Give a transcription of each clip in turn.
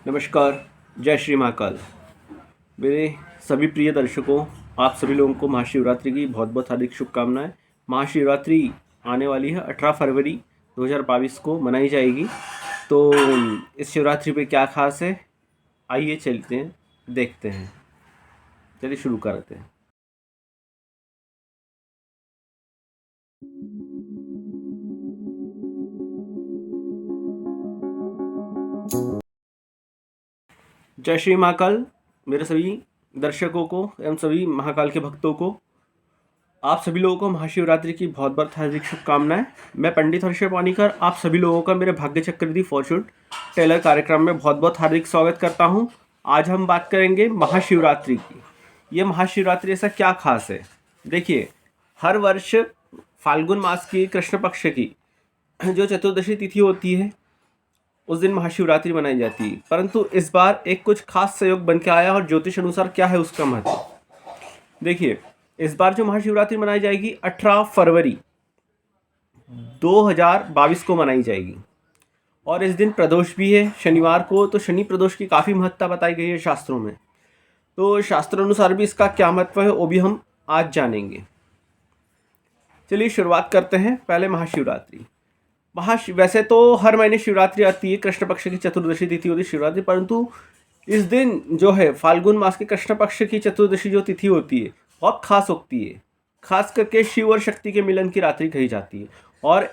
नमस्कार, जय श्री महाकाल। मेरे सभी प्रिय दर्शकों, आप सभी लोगों को महाशिवरात्रि की बहुत बहुत हार्दिक शुभकामनाएं। महाशिवरात्रि आने वाली है 18 फरवरी 2022 को मनाई जाएगी। तो इस शिवरात्रि पे क्या खास है, आइए चलते हैं, देखते हैं। चलिए शुरू करते हैं। जय श्री महाकाल। मेरे सभी दर्शकों को एवं सभी महाकाल के भक्तों को, आप सभी लोगों को महाशिवरात्रि की बहुत बहुत हार्दिक शुभकामनाएं। मैं पंडित हर्षय पानीकर आप सभी लोगों का मेरे भाग्य चक्रवर्ती फॉर्चून टेलर कार्यक्रम में बहुत बहुत हार्दिक स्वागत करता हूं। आज हम बात करेंगे महाशिवरात्रि की। ये महाशिवरात्रि ऐसा क्या खास है? देखिए, हर वर्ष फाल्गुन मास की कृष्ण पक्ष की जो चतुर्दशी तिथि होती है, उस दिन महाशिवरात्रि मनाई जाती है। परंतु इस बार एक कुछ खास संयोग बन के आया, और ज्योतिष अनुसार क्या है उसका महत्व। देखिए, इस बार जो महाशिवरात्रि मनाई जाएगी 18 फरवरी 2022 को मनाई जाएगी, और इस दिन प्रदोष भी है, शनिवार को। तो शनि प्रदोष की काफ़ी महत्ता बताई गई है शास्त्रों में। तो शास्त्र अनुसार भी इसका क्या महत्व है वो भी हम आज जानेंगे। चलिए शुरुआत करते हैं। पहले महाशिवरात्रि। वैसे तो हर महीने शिवरात्रि आती है, कृष्ण पक्ष की चतुर्दशी तिथि होती है शिवरात्रि, परंतु इस दिन जो है फाल्गुन मास के कृष्ण पक्ष की चतुर्दशी जो तिथि होती है बहुत खास होती है। खास करके शिव और शक्ति के मिलन की रात्रि कही जाती है। और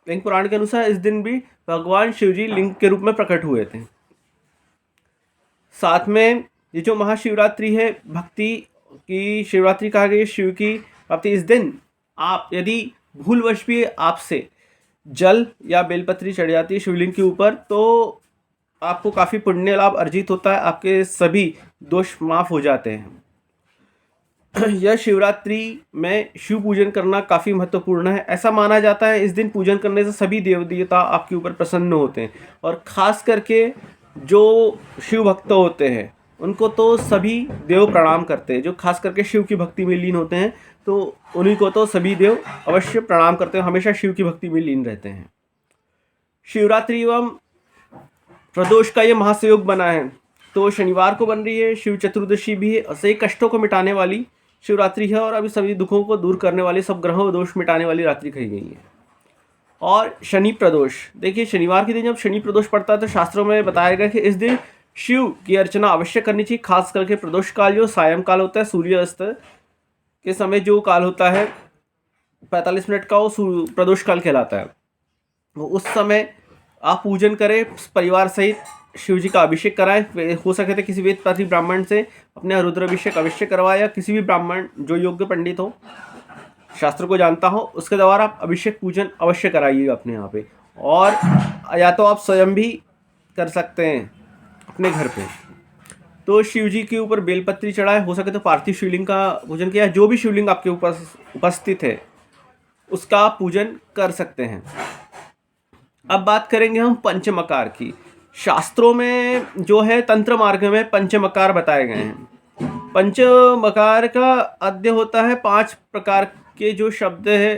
लिंग पुराण के अनुसार इस दिन भी भगवान शिव जी लिंग के रूप में प्रकट हुए थे। साथ में ये जो महाशिवरात्रि है, भक्ति की शिवरात्रि कहा गया, शिव की प्राप्ति। इस दिन आप यदि भूलवश भी आपसे जल या बेलपत्री चढ़ जाती है शिवलिंग के ऊपर, तो आपको काफ़ी पुण्य लाभ अर्जित होता है, आपके सभी दोष माफ हो जाते हैं। यह शिवरात्रि में शिव पूजन करना काफ़ी महत्वपूर्ण है। ऐसा माना जाता है इस दिन पूजन करने से सभी देव देवता आपके ऊपर प्रसन्न होते हैं, और ख़ास करके जो शिव भक्त होते हैं उनको तो सभी देव प्रणाम करते हैं। जो खास करके शिव की भक्ति में लीन होते हैं, तो उन्हीं को तो सभी देव अवश्य प्रणाम करते हैं, हमेशा शिव की भक्ति में लीन रहते हैं। शिवरात्रि एवं प्रदोष का ये महासयोग बना है, तो शनिवार को बन रही है। शिव चतुर्दशी भी है, सही कष्टों को मिटाने वाली शिवरात्रि है, और अभी सभी दुखों को दूर करने वाली, सब ग्रहों दोष मिटाने वाली रात्रि कही गई है। और शनि प्रदोष, देखिए शनिवार के दिन जब शनि प्रदोष पड़ता है तो शास्त्रों में बताया गया कि इस दिन शिव की अर्चना अवश्य करनी चाहिए। खास करके प्रदोष काल जो सायं काल होता है, सूर्यास्त के समय जो काल होता है 45 मिनट का, वो प्रदोष काल कहलाता है। उस समय आप पूजन करें, परिवार सहित शिव जी का अभिषेक कराएं। हो सके तो किसी वेद पाठी ब्राह्मण से अपने रुद्राभिषेक अवश्य करवाएं, या किसी भी ब्राह्मण जो योग्य पंडित हो, शास्त्र को जानता हो, उसके द्वारा आप अभिषेक पूजन अवश्य कराइएगा अपने यहाँ पे। और या तो आप स्वयं भी कर सकते हैं अपने घर पे। तो शिव जी के ऊपर बेलपत्री चढ़ाए, हो सके तो पार्थिव शिवलिंग का पूजन किया। जो भी शिवलिंग आपके ऊपर उपस्थित है उसका आप पूजन कर सकते हैं। अब बात करेंगे हम पंचमकार की। शास्त्रों में जो है तंत्र मार्ग में पंचमकार बताए गए हैं। पंचमकार का अध्य होता है 5 प्रकार के जो शब्द है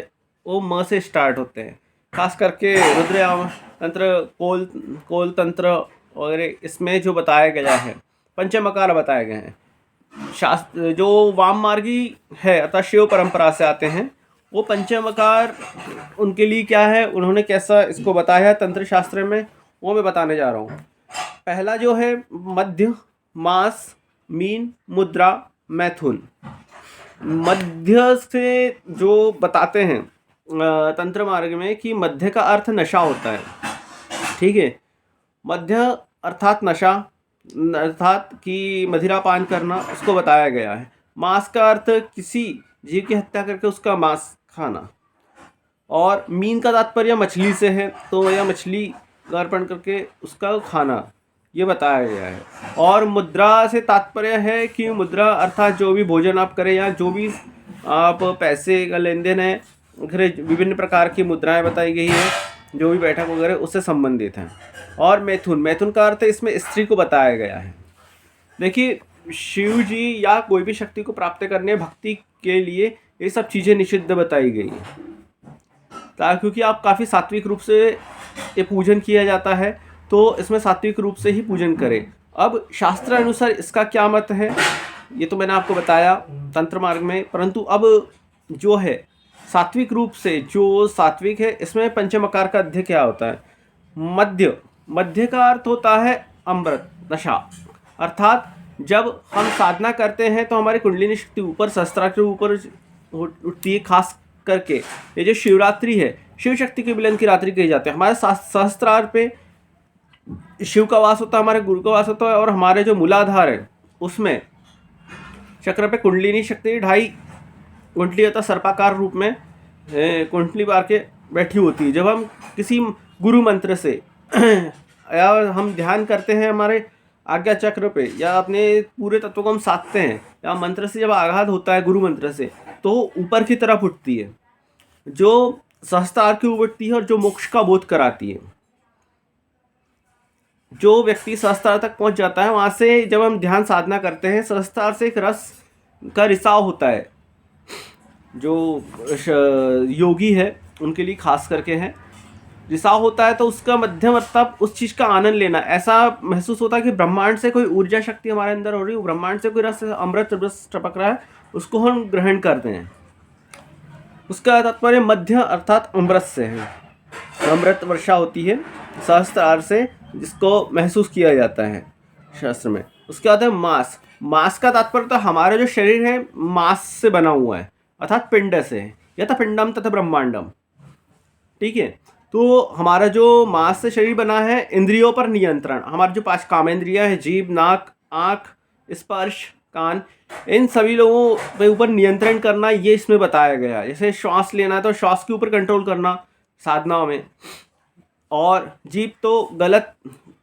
वो म से स्टार्ट होते हैं। खास करके रुद्र तंत्र, कोल तंत्र वगैरह, इसमें जो बताया गया है पंचमकार बताए गए हैं। शास्त्र जो वाम मार्गी है अर्थात शिव परंपरा से आते हैं, वो पंचमकार उनके लिए क्या है, उन्होंने कैसा इसको बताया है तंत्र शास्त्र में, वो मैं बताने जा रहा हूँ। पहला जो है मध्य, मास, मीन, मुद्रा, मैथुन। मध्य से जो बताते हैं तंत्र मार्ग में कि मध्य का अर्थ नशा होता है। ठीक है, मध्य अर्थात नशा, अर्थात कि मदिरा पान करना, उसको बताया गया है। मांस का अर्थ किसी जीव की हत्या करके उसका मांस खाना। और मीन का तात्पर्य मछली से है, तो यह मछली का अर्पण करके उसका खाना, ये बताया गया है। और मुद्रा से तात्पर्य है कि मुद्रा अर्थात जो भी भोजन आप करें या जो भी आप पैसे का लेन देन है, विभिन्न प्रकार की मुद्राएं बताई गई है, जो भी बैठक वगैरह उससे संबंधित हैं। और मैथुन, मैथुन का अर्थ इसमें स्त्री को बताया गया है। देखिए, शिव जी या कोई भी शक्ति को प्राप्त करने भक्ति के लिए ये सब चीज़ें निषिद्ध बताई गई हैं, क्योंकि आप काफ़ी सात्विक रूप से ये पूजन किया जाता है। तो इसमें सात्विक रूप से ही पूजन करें। अब शास्त्र अनुसार इसका क्या मत है, ये तो मैंने आपको बताया तंत्र मार्ग में। परंतु अब जो है सात्विक रूप से, जो सात्विक है, इसमें पंचमकार का अध्य क्या होता है? मध्य। मध्य का अर्थ होता है अमृत, नशा। अर्थात जब हम साधना करते हैं तो हमारी कुंडलिनी शक्ति ऊपर सहस्त्रार के ऊपर उठती है। खास करके ये जो शिवरात्रि है, शिव शक्ति के मिलन की रात्रि कही जाती है। हमारे सहस्त्रार पे शिव का वास होता है, हमारे गुरु का वास होता है, और हमारे जो मूलाधार है उसमें चक्र पे कुंडलिनी शक्ति 2.5 कुंडली अतः सर्पाकार रूप में कुंडली बार के बैठी होती है। जब हम किसी गुरु मंत्र से या हम ध्यान करते हैं हमारे आज्ञा चक्र पे, या अपने पूरे तत्व को हम साधते हैं, या मंत्र से जब आघात होता है गुरु मंत्र से, तो ऊपर की तरफ उठती है, जो सहस्त्रार की उठती है और जो मोक्ष का बोध कराती है। जो व्यक्ति सहस्त्रार तक पहुंच जाता है, वहाँ से जब हम ध्यान साधना करते हैं, सहस्त्रार से एक रस का रिसाव होता है, जो योगी है उनके लिए खास करके है, रिसाव होता है। तो उसका मध्यम मतलब उस चीज़ का आनंद लेना, ऐसा महसूस होता है कि ब्रह्मांड से कोई ऊर्जा शक्ति हमारे अंदर हो रही है, ब्रह्मांड से कोई रस, अमृत रस टपक रहा है, उसको हम ग्रहण करते हैं। उसका तात्पर्य मध्य अर्थात अमृत से है। अमृत वर्षा होती है सहस्त्रार से, जिसको महसूस किया जाता है शास्त्र में। उसके बाद है मास। मास का तात्पर्य तो हमारा जो शरीर है मास से बना हुआ है, अर्थात पिंड से है, यथा पिंडम तथा ब्रह्मांडम। ठीक है, तो हमारा जो मास से शरीर बना है, इंद्रियों पर नियंत्रण, हमारे जो 5 कामेंद्रियां है, जीभ, नाक, आँख, स्पर्श, कान, इन सभी लोगों पे ऊपर नियंत्रण करना, ये इसमें बताया गया है। जैसे श्वास लेना है तो श्वास के ऊपर कंट्रोल करना साधना में, और जीभ तो गलत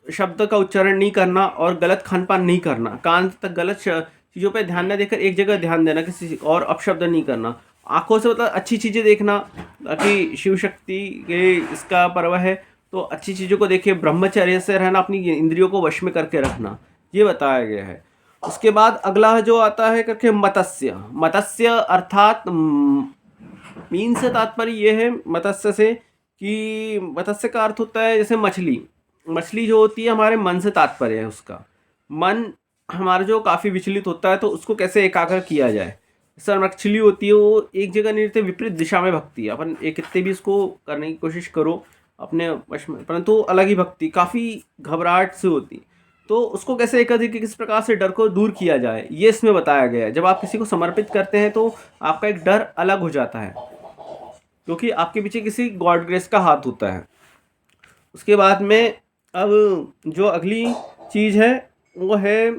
शब्द का उच्चारण नहीं करना और गलत खानपान नहीं करना, कान तक गलत चीज़ों पे ध्यान न देकर एक जगह ध्यान देना, किसी और अपशब्द नहीं करना। आँखों से मतलब अच्छी चीज़ें देखना, ताकि शिव शक्ति के इसका पर्व है तो अच्छी चीज़ों को देखिए। ब्रह्मचर्य से रहना, अपनी इंद्रियों को वश में करके रखना, ये बताया गया है। उसके बाद अगला जो आता है करके मत्स्य। मत्स्य अर्थात मीन से तात्पर्य ये है मत्स्य से कि मत्स्य का अर्थ होता है जैसे मछली। मछली जो होती है हमारे मन से तात्पर्य है उसका। मन हमारा जो काफ़ी विचलित होता है, तो उसको कैसे एकाग्र किया जाए। सर मछली होती है वो एक जगह नहीं रहती, विपरीत दिशा में भक्ति है। अपन एक कितने भी इसको करने की कोशिश करो अपने वश में, परंतु अलग ही भक्ति, काफ़ी घबराहट से होती, तो उसको कैसे एकाधिक किस प्रकार से डर को दूर किया जाए, ये इसमें बताया गया है। जब आप किसी को समर्पित करते हैं तो आपका एक डर अलग हो जाता है, क्योंकि आपके पीछे किसी गॉड ग्रेस का हाथ होता है। उसके बाद में अब जो अगली चीज़ है वो है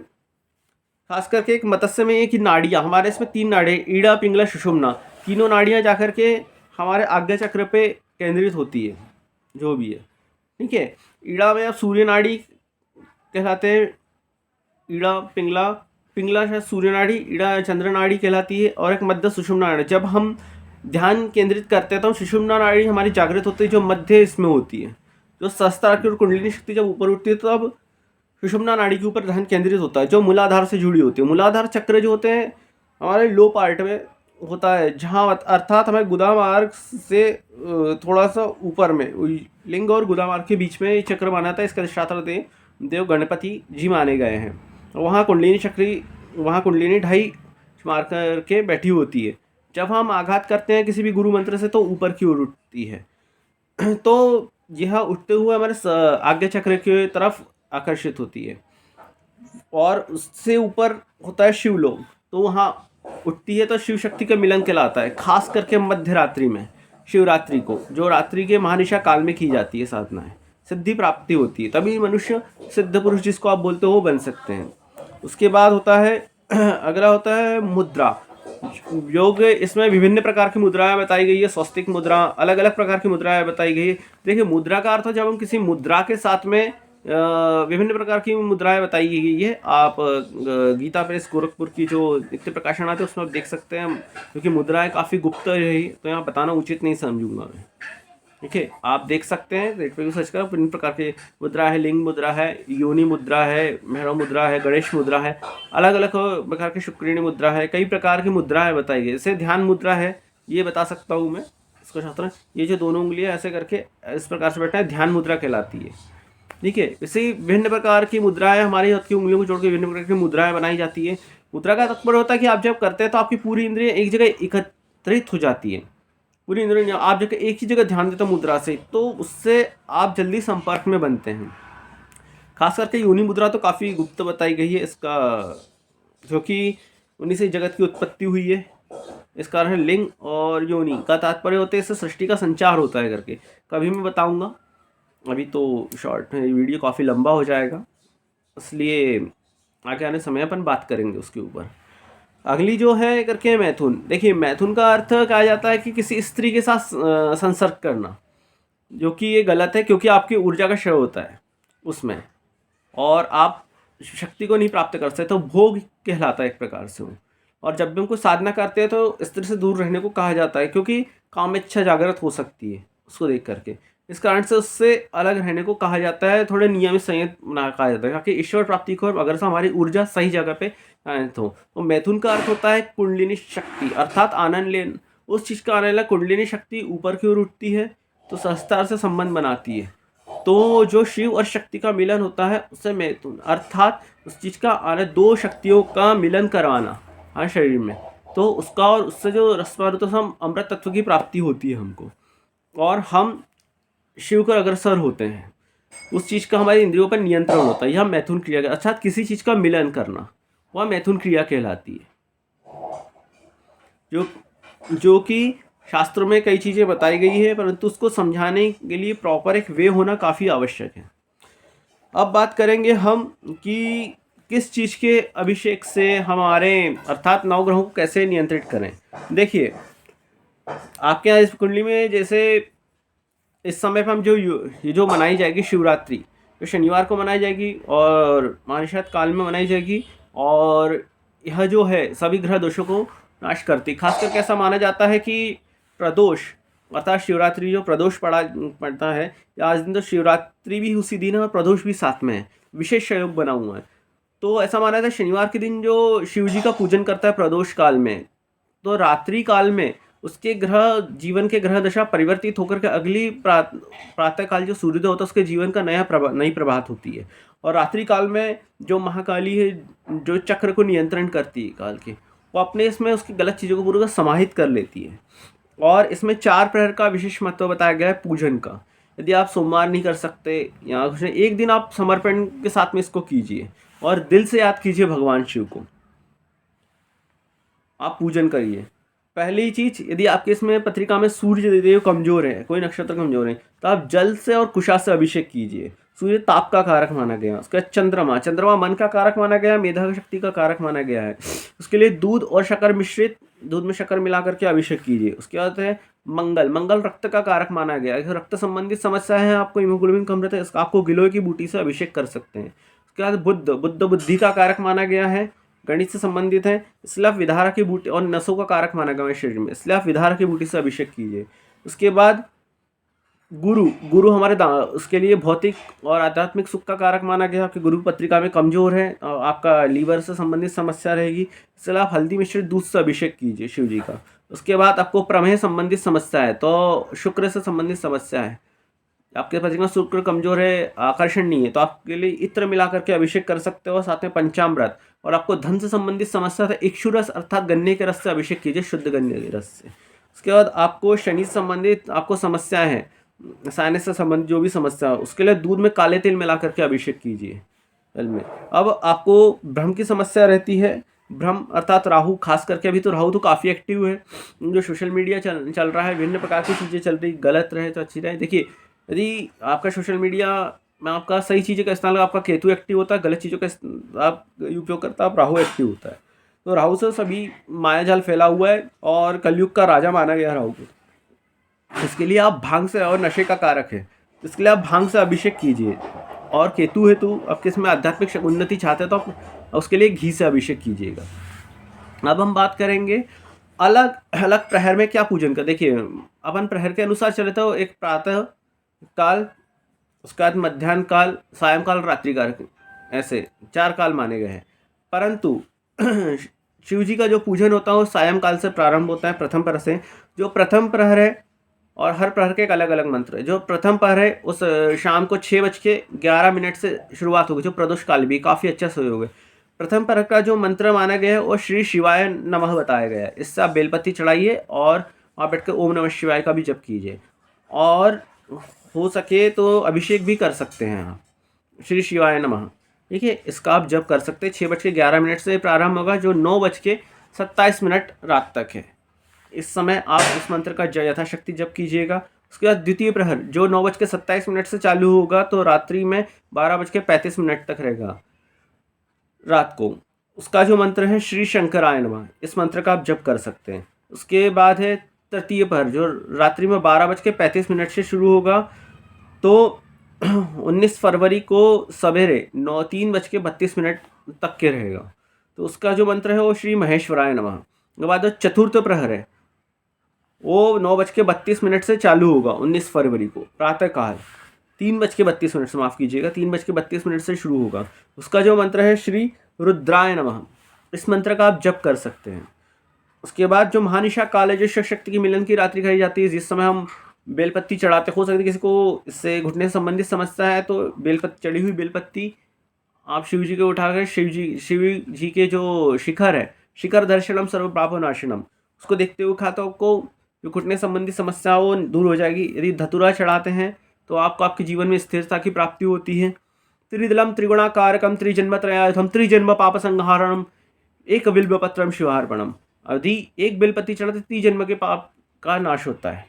खास करके एक मत्स्य में ये कि नाड़ियाँ, हमारे इसमें 3 नाड़ियाँ, ईड़ा, पिंगला, सुषुम्ना, तीनों नाड़ियाँ जाकर के हमारे आज्ञा चक्र पे केंद्रित होती है, जो भी है। ठीक है, ईड़ा में अब सूर्य नाड़ी कहलाते हैं, ईड़ा, पिंगला, पिंगला शायद सूर्य नाड़ी, ईड़ा चंद्र नाड़ी कहलाती है, और एक मध्य सुषुम्ना नाड़ी। जब हम ध्यान केंद्रित करते हैं तो सुषुम्ना नाड़ी हमारी जागृत होती है, जो मध्य इसमें होती है। जो सहस्त्रार की और कुंडलिनी शक्ति जब ऊपर उठती है तो अब सुषुम्ना नाड़ी के ऊपर ध्यान केंद्रित होता है, जो मूलाधार से जुड़ी होती है। मूलाधार चक्र जो होते हैं हमारे लो पार्ट में होता है, जहाँ अर्थात हमें गुदा मार्ग से थोड़ा सा ऊपर में, लिंग और गुदा मार्ग के बीच में ये चक्र माना था। इसका अधिष्ठाता देव गणपति जी माने गए हैं। वहाँ कुंडलिनी चक्री, वहाँ कुंडलिनी 2.5 मार करके बैठी होती है। जब हम आघात करते हैं किसी भी गुरु मंत्र से तो ऊपर की ओर उठती है। तो यह उठते हुए हमारे आज्ञा चक्र की तरफ आकर्षित होती है, और उससे ऊपर होता है शिवलोक, तो वहाँ उठती है तो शिव शक्ति का मिलन कहलाता है। खास करके मध्य रात्रि में, शिवरात्रि को, जो रात्रि के महानिशा काल में की जाती है साधनाएं, सिद्धि प्राप्ति होती है, तभी मनुष्य सिद्ध पुरुष जिसको आप बोलते हो वो बन सकते हैं। उसके बाद होता है अगला होता है मुद्रा। योग, इसमें विभिन्न प्रकार की मुद्राएं बताई गई है, स्वस्तिक मुद्रा, अलग अलग प्रकार की मुद्राएं बताई गई है। देखिए, मुद्रा का अर्थ है जब हम किसी मुद्रा के साथ में विभिन्न प्रकार की मुद्राएं बताई गई है। आप गीता प्रेस गोरखपुर की जो नित्य प्रकाशन आते हैं उसमें आप देख सकते हैं, क्योंकि मुद्राएं काफ़ी गुप्त रही तो यहाँ बताना उचित नहीं समझूंगा मैं। ठीक है, आप देख सकते हैं, नेट पर भी सर्च करो, विभिन्न प्रकार की मुद्रा है, लिंग मुद्रा है, योनि मुद्रा है, भैरव मुद्रा है, गणेश मुद्रा है, अलग अलग प्रकार की शुक्रिणी मुद्रा है, कई प्रकार की मुद्राएं बताई गई। जैसे ध्यान मुद्रा है, ये बता सकता हूँ मैं इसको छात्र, ये जो दोनों उंगलियां ऐसे करके इस प्रकार से बैठना है, ध्यान मुद्रा कहलाती है। ठीक है। इसे विभिन्न प्रकार की मुद्राएं, हमारी हाथ की उंगलियों को जोड़ के विभिन्न प्रकार की मुद्राएं बनाई जाती है। मुद्रा का तात्पर्य होता है कि आप जब करते हैं तो आपकी पूरी इंद्रियां एक जगह एकत्रित हो जाती है। पूरी इंद्रियां आप जब एक ही जगह ध्यान देते हो मुद्रा से, तो उससे आप जल्दी संपर्क में बनते हैं। खास करके योनि मुद्रा तो काफ़ी गुप्त बताई गई है इसका, क्योंकि उन्हीं से जगत की उत्पत्ति हुई है। इस कारण लिंग और योनि का तात्पर्य होते हैं इससे सृष्टि का संचार होता है करके। कभी मैं बताऊंगा, अभी तो शॉर्ट वीडियो काफ़ी लंबा हो जाएगा, इसलिए आगे आने समय अपन बात करेंगे उसके ऊपर। अगली जो है करके मैथुन। देखिए, मैथुन का अर्थ कहा जाता है कि किसी स्त्री के साथ संसर्ग करना, जो कि ये गलत है, क्योंकि आपकी ऊर्जा का क्षय होता है उसमें और आप शक्ति को नहीं प्राप्त कर सकते, तो भोग कहलाता है एक प्रकार से वो। और जब भी हम कुछ साधना करते हैं तो स्त्री से दूर रहने को कहा जाता है, क्योंकि काम इच्छा जागृत हो सकती है उसको देख करके। इस कारण से उससे अलग रहने को कहा जाता है, थोड़े नियमित संयत बना कहा जाता है, ताकि ईश्वर प्राप्ति को अगर से हमारी ऊर्जा सही जगह पे आयत हो। तो मैथुन का अर्थ होता है कुंडलिनी शक्ति, अर्थात आनंद लेन। उस चीज़ का आने वाला कुंडलिनी शक्ति ऊपर की ओर उठती है तो सहस्त्रार से संबंध बनाती है। तो जो शिव और शक्ति का मिलन होता है उससे मैथुन, अर्थात उस चीज़ का आने दो शक्तियों का मिलन करवाना हर शरीर में, तो उसका और उससे जो रसपार तो हम अमृत तत्व की प्राप्ति होती है हमको, और हम शिव को अग्रसर होते हैं। उस चीज़ का हमारी इंद्रियों पर नियंत्रण होता है। यह मैथुन क्रिया अर्थात किसी चीज़ का मिलन करना, वह मैथुन क्रिया कहलाती है। जो कि शास्त्रों में कई चीज़ें बताई गई है, परंतु उसको समझाने के लिए प्रॉपर एक वे होना काफ़ी आवश्यक है। अब बात करेंगे हम कि किस चीज़ के अभिषेक से हमारे अर्थात नवग्रहों को कैसे नियंत्रित करें। देखिए, आपके यहाँ इस कुंडली में जैसे इस समय पर हम जो मनाई जाएगी शिवरात्रि, जो शनिवार को मनाई जाएगी और महानिषद काल में मनाई जाएगी, और यह जो है सभी ग्रह दोषों को नाश करती। खास करके ऐसा माना जाता है कि प्रदोष अर्थात शिवरात्रि जो प्रदोष पड़ता है, आज दिन तो शिवरात्रि भी उसी दिन है और प्रदोष भी साथ में है, विशेष सहयोग बना हुआ है। तो ऐसा माना जाता है शनिवार के दिन जो शिव जी का पूजन करता है प्रदोष काल में, तो रात्रि काल में उसके ग्रह जीवन के ग्रह दशा परिवर्तित होकर के अगली प्रातः काल जो सूर्योदय होता है उसके जीवन का नई प्रभात होती है। और रात्रि काल में जो महाकाली है, जो चक्र को नियंत्रण करती है काल के, वो अपने इसमें उसकी गलत चीज़ों को पूरा समाहित कर लेती है। और इसमें 4 प्रहर का विशेष महत्व बताया गया है पूजन का। यदि आप सोमवार नहीं कर सकते या कुछ नहीं, एक दिन आप समर्पण के साथ में इसको कीजिए और दिल से याद कीजिए भगवान शिव को, आप पूजन करिए। पहली चीज, यदि आपके इसमें पत्रिका में सूर्य देव कमजोर है, कोई नक्षत्र कमजोर है, तो आप जल से और कुशा से अभिषेक कीजिए। सूर्य ताप का कारक माना गया। उसका चंद्रमा मन का कारक माना गया, मेधा शक्ति का कारक माना गया है। उसके लिए दूध और शक्कर मिश्रित, दूध में शक्कर मिला करके अभिषेक कीजिए। उसके बाद है मंगल रक्त का कारक माना गया है। रक्त संबंधित समस्या है, आपको हीमोग्लोबिन कम रहता है, आपको गिलोय की बूटी से अभिषेक कर सकते हैं। उसके बाद बुद्ध बुद्धि का कारक माना गया है, गणित से संबंधित है, इसलिए आप विधारा की बूटी और नसों का कारक माना गया है शरीर में, इसलिए आप विधारा की बूटी से अभिषेक कीजिए। उसके बाद गुरु हमारे उसके लिए भौतिक और आध्यात्मिक सुख का कारक माना गया। आपकी गुरु पत्रिका में कमजोर है, आपका लीवर से संबंधित समस्या रहेगी, इसलिए आप हल्दी मिश्रित दूध से अभिषेक कीजिए शिव जी का। उसके बाद आपको प्रमेह संबंधित समस्या है, तो शुक्र से संबंधित समस्या है, आपके पति का शुक्र कमजोर है, आकर्षण नहीं है, तो आपके लिए इत्र मिला करके अभिषेक कर सकते हो, साथ में पंचामृत। और आपको धन से संबंधित समस्या है, इक्षु रस अर्थात गन्ने के रस से अभिषेक कीजिए, शुद्ध गन्ने के रस से। उसके बाद आपको शनि से संबंधित आपको समस्याएं हैं, साइनस से संबंधित जो भी समस्या है, उसके लिए दूध में काले तिल मिला करके अभिषेक कीजिए जल में। अब आपको भ्रम की समस्या रहती है, भ्रम अर्थात राहु, खास करके अभी तो राहु तो काफ़ी एक्टिव है, जो सोशल मीडिया चल रहा है, विभिन्न प्रकार की चीज़ें चल रही, गलत रहे तो अच्छी रहे। देखिए, यदि आपका सोशल मीडिया में आपका सही चीज़ों का इस्तेमाल, आपका केतु एक्टिव होता है, गलत चीज़ों का आप उपयोग करता है, आप राहु एक्टिव होता है। तो राहु से सभी मायाजाल फैला हुआ है और कलयुग का राजा माना गया राहु को। इसके लिए आप भांग से, और नशे का कारक है, इसके लिए आप भांग से अभिषेक कीजिए। और केतु है तो आपके इसमें आध्यात्मिक उन्नति चाहते हैं तो आप उसके लिए घी से अभिषेक कीजिएगा। अब हम बात करेंगे अलग अलग प्रहर में क्या पूजन कर। देखिए, अपन प्रहर के अनुसार चले तो एक प्रातः काल, उसके बाद मध्याह्न काल, सायंकाल, रात्रि काल, ऐसे 4 काल माने गए हैं। परंतु शिव जी का जो पूजन होता है वो सायंकाल से प्रारंभ होता है, प्रथम प्रहर से। जो प्रथम प्रहर है और हर प्रहर के एक अलग अलग मंत्र है। जो प्रथम प्रहर है उस शाम को 6:11 से शुरुआत होगी, जो प्रदोष काल भी काफ़ी अच्छा सहयोग है। प्रथम प्रहर का जो मंत्र माना गया है वो श्री शिवाय नमः बताया गया है। इससे आप बेलपत्ती चढ़ाइए और वहाँ बैठ कर ओम नमः शिवाय का भी जप कीजिए, और हो सके तो अभिषेक भी कर सकते हैं आप, श्री शिवाय नमः। ठीक है, इसका आप जप कर सकते हैं। 6:11 से प्रारंभ होगा, जो 9:27 रात तक है। इस समय आप इस मंत्र का यथाशक्ति जप कीजिएगा। उसके बाद द्वितीय प्रहर जो 9:27 से चालू होगा तो रात्रि में 12:35 तक रहेगा रात को। उसका जो मंत्र है श्री शंकराय नमः, इस मंत्र का आप जप कर सकते हैं। उसके बाद है तृतीय प्रहर जो रात्रि में 12:35 से शुरू होगा, तो 19 फरवरी को सवेरे 3:32 तक के रहेगा। तो उसका जो मंत्र है वो श्री महेश्वराय नमः। उसके बाद जो चतुर्थ प्रहर है वो 9:32 से चालू होगा 19 फरवरी को प्रातःकाल 3:32 से, माफ़ कीजिएगा, 3:32 से शुरू होगा। उसका जो मंत्र है श्री रुद्राय नमः, इस मंत्र का आप जप कर सकते हैं। उसके बाद जो महानिशा काल है, जो शिव शक्ति की मिलन की रात्रि कही जाती है, जिस समय हम बेलपत्ती चढ़ाते, हो सकता है किसी को इससे घुटने से संबंधित समस्या है तो बेलपत्ती, चढ़ी हुई बेलपत्ती आप शिव जी को उठाकर शिव जी के जो शिखर है, शिखर दर्शनम सर्व पाप नाशनम, उसको देखते हुए खातों को जो घुटने संबंधी समस्या वो दूर हो जाएगी। यदि धतूरा चढ़ाते हैं तो आपको आपके जीवन में स्थिरता की प्राप्ति होती है। त्रिदलम त्रिगुणाकारकम त्रिजन्मत्रयायुधम त्रिजन्म पाप संहारणम एक बिल्वपत्रम शिवार्पणम, यदि एक बेलपत्ती चढ़ाते 30 जन्म के पाप का नाश होता है।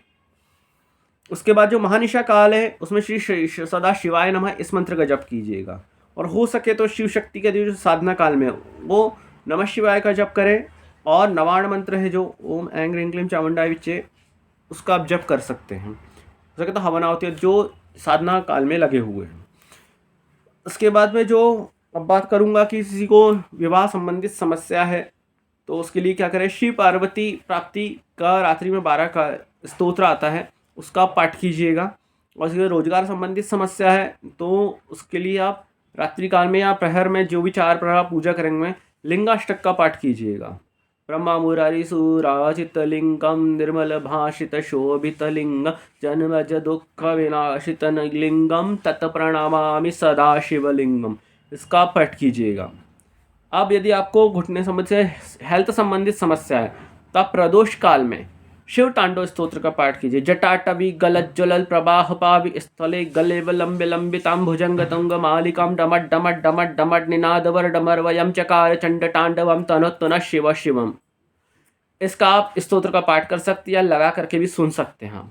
उसके बाद जो महानिशा काल है उसमें श्री सदा शिवाय नमः, इस मंत्र का जप कीजिएगा। और हो सके तो शिव शक्ति के जो साधना काल में वो नमः शिवाय का जप करें, और नवाण मंत्र है जो ओम ऐं ह्रीं क्लीं चामुंडाय विच्चे, उसका आप जप कर सकते हैं। हो सके तो हवनावती जो साधना काल में लगे हुए हैं। उसके बाद में जो अब बात करूंगा कि किसी को विवाह संबंधित समस्या है तो उसके लिए क्या करें। शिव पार्वती प्राप्ति का रात्रि में 12 का स्तोत्र आता है, उसका आप पाठ कीजिएगा। और उसके रोजगार संबंधित समस्या है तो उसके लिए आप रात्रि काल में या प्रहर में जो भी 4 प्रहर पूजा करेंगे लिंगाष्टक का पाठ कीजिएगा। ब्रह्मा मुरारी सुराचित लिंगम निर्मल भाषित शोभित लिंग जन्मज दुख विनाशित लिंगम तत् प्रणामामि सदा शिवलिंगम, इसका पाठ कीजिएगा। अब यदि आपको घुटने संबंधित हेल्थ संबंधित समस्या है तो आप प्रदोष काल में शिव तांडव स्तोत्र का पाठ कीजिए। जटाटवी गलत ज्वलल प्रवाह पावि स्थले गले लंबे लंबिताम भुजंग तुंग मालिकाम डमट डमट डमट डमट निनादवर डमर वयम चकार चंड तांडवम तनोत्तन शिव शिवम, इसका आप स्तोत्र का पाठ कर सकते हैं या लगा करके भी सुन सकते हैं।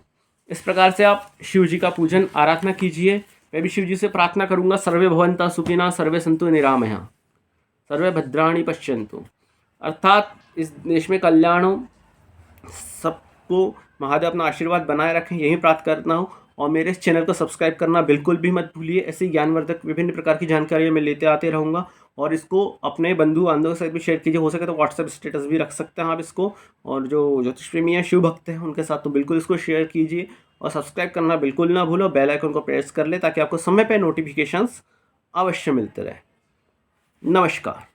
इस प्रकार से आप शिव जी का पूजन आराधना कीजिए। मैं भी शिव जी से प्रार्थना करूंगा, सर्वे भवन्तः सुखिनः सर्वे सन्तु निरामयाः सर्वे भद्राणि पश्यन्तु, अर्थात इस देश में कल्याण हो, सबको महादेव अपना आशीर्वाद बनाए रखें, यही प्रार्थना करना हूँ। और मेरे इस चैनल को सब्सक्राइब करना बिल्कुल भी मत भूलिए। ऐसी ज्ञानवर्धक विभिन्न प्रकार की जानकारियाँ मैं लेते आते रहूँगा, और इसको अपने बंधु बांधवों से भी शेयर कीजिए। हो सके तो व्हाट्सएप स्टेटस भी रख सकते हैं आप इसको, और जो ज्योतिष प्रेमी हैं, शिव भक्त हैं, उनके साथ तो बिल्कुल इसको शेयर कीजिए। और सब्सक्राइब करना बिल्कुल ना भूलो, बेल आइकन को प्रेस कर ले ताकि आपको समय पर नोटिफिकेशंस अवश्य मिलते रहे। नमस्कार।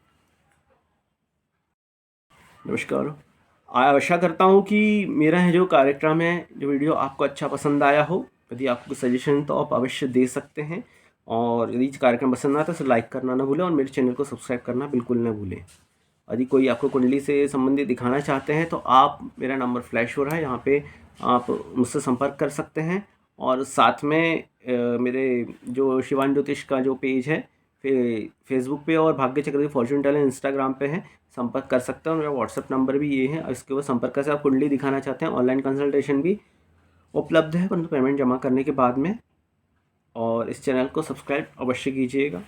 नमस्कार। आशा करता हूँ कि मेरा जो कार्यक्रम है, जो वीडियो आपको अच्छा पसंद आया हो। यदि आपको सजेशन तो आप अवश्य दे सकते हैं, और यदि कार्यक्रम पसंद आता है तो लाइक करना ना भूलें और मेरे चैनल को सब्सक्राइब करना बिल्कुल ना भूलें। यदि कोई आपको कुंडली से संबंधित दिखाना चाहते हैं तो आप, मेरा नंबर फ्लैश हो रहा है यहाँ पे, आप मुझसे संपर्क कर सकते हैं। और साथ में मेरे जो शिवान ज्योतिष का जो पेज है फेसबुक पे, और भाग्य चक्र फॉर्चून टेलर इंस्टाग्राम पे है, संपर्क कर सकते हैं। मेरा व्हाट्सएप नंबर भी ये है, इसके बाद संपर्क से आप कुंडली दिखाना चाहते हैं, ऑनलाइन कंसल्टेशन भी उपलब्ध है, परंतु पेमेंट जमा करने के बाद में। और इस चैनल को सब्सक्राइब अवश्य कीजिएगा।